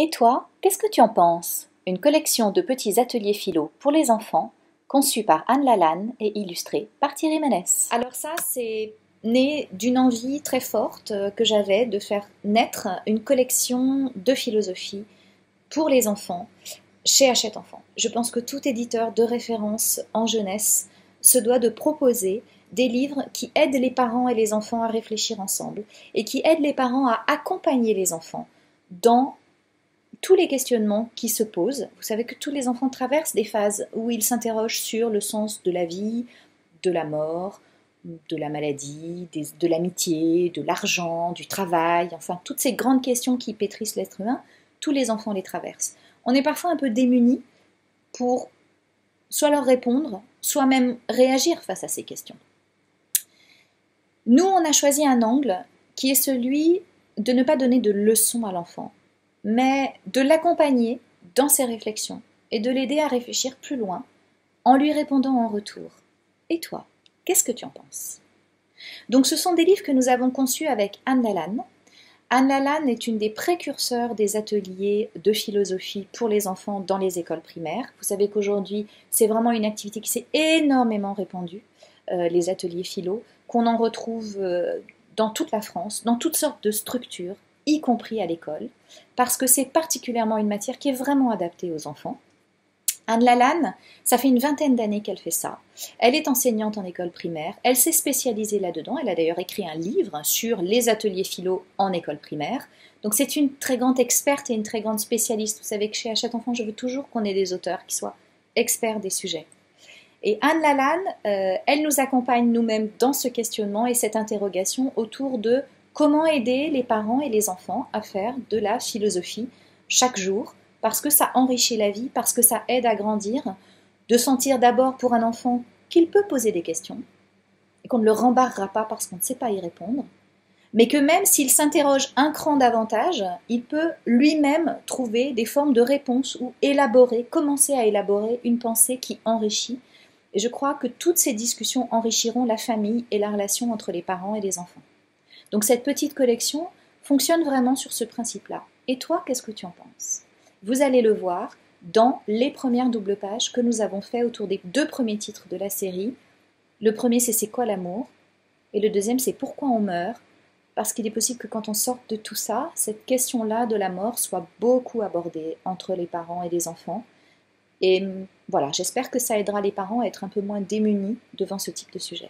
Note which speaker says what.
Speaker 1: Et toi, qu'est-ce que tu en penses? Une collection de petits ateliers philo pour les enfants, conçue par Anne Lalanne et illustrée par Thierry Ménès. Alors ça, c'est né d'une envie très forte que j'avais de faire naître une collection de philosophie pour les enfants chez Hachette Enfants. Je pense que tout éditeur de référence en jeunesse se doit de proposer des livres qui aident les parents et les enfants à réfléchir ensemble et qui aident les parents à accompagner les enfants dans tous les questionnements qui se posent. Vous savez que tous les enfants traversent des phases où ils s'interrogent sur le sens de la vie, de la mort, de la maladie, de l'amitié, de l'argent, du travail, enfin toutes ces grandes questions qui pétrissent l'être humain, tous les enfants les traversent. On est parfois un peu démunis pour soit leur répondre, soit même réagir face à ces questions. Nous, on a choisi un angle qui est celui de ne pas donner de leçons à l'enfant, mais de l'accompagner dans ses réflexions et de l'aider à réfléchir plus loin en lui répondant en retour. Et toi, qu'est-ce que tu en penses? Donc ce sont des livres que nous avons conçus avec Anne Lalanne. Anne Lalanne est une des précurseurs des ateliers de philosophie pour les enfants dans les écoles primaires. Vous savez qu'aujourd'hui, c'est vraiment une activité qui s'est énormément répandue, les ateliers philo, qu'on en retrouve dans toute la France, dans toutes sortes de structures, y compris à l'école, parce que c'est particulièrement une matière qui est vraiment adaptée aux enfants. Anne Lalanne, ça fait une vingtaine d'années qu'elle fait ça. Elle est enseignante en école primaire, elle s'est spécialisée là-dedans, elle a d'ailleurs écrit un livre sur les ateliers philo en école primaire. Donc c'est une très grande experte et une très grande spécialiste. Vous savez que chez Hachette Enfants, je veux toujours qu'on ait des auteurs qui soient experts des sujets. Et Anne Lalanne, elle nous accompagne nous-mêmes dans ce questionnement et cette interrogation autour de comment aider les parents et les enfants à faire de la philosophie chaque jour, parce que ça enrichit la vie, parce que ça aide à grandir, de sentir d'abord pour un enfant qu'il peut poser des questions, et qu'on ne le rembarrera pas parce qu'on ne sait pas y répondre, mais que même s'il s'interroge un cran davantage, il peut lui-même trouver des formes de réponse ou élaborer, commencer à élaborer une pensée qui enrichit. Et je crois que toutes ces discussions enrichiront la famille et la relation entre les parents et les enfants. Donc cette petite collection fonctionne vraiment sur ce principe-là. Et toi, qu'est-ce que tu en penses? Vous allez le voir dans les premières doubles pages que nous avons fait autour des deux premiers titres de la série. Le premier, c'est quoi l'amour? Et le deuxième, c'est pourquoi on meurt? Parce qu'il est possible que quand on sorte de tout ça, cette question-là de la mort soit beaucoup abordée entre les parents et les enfants. Et voilà, j'espère que ça aidera les parents à être un peu moins démunis devant ce type de sujet.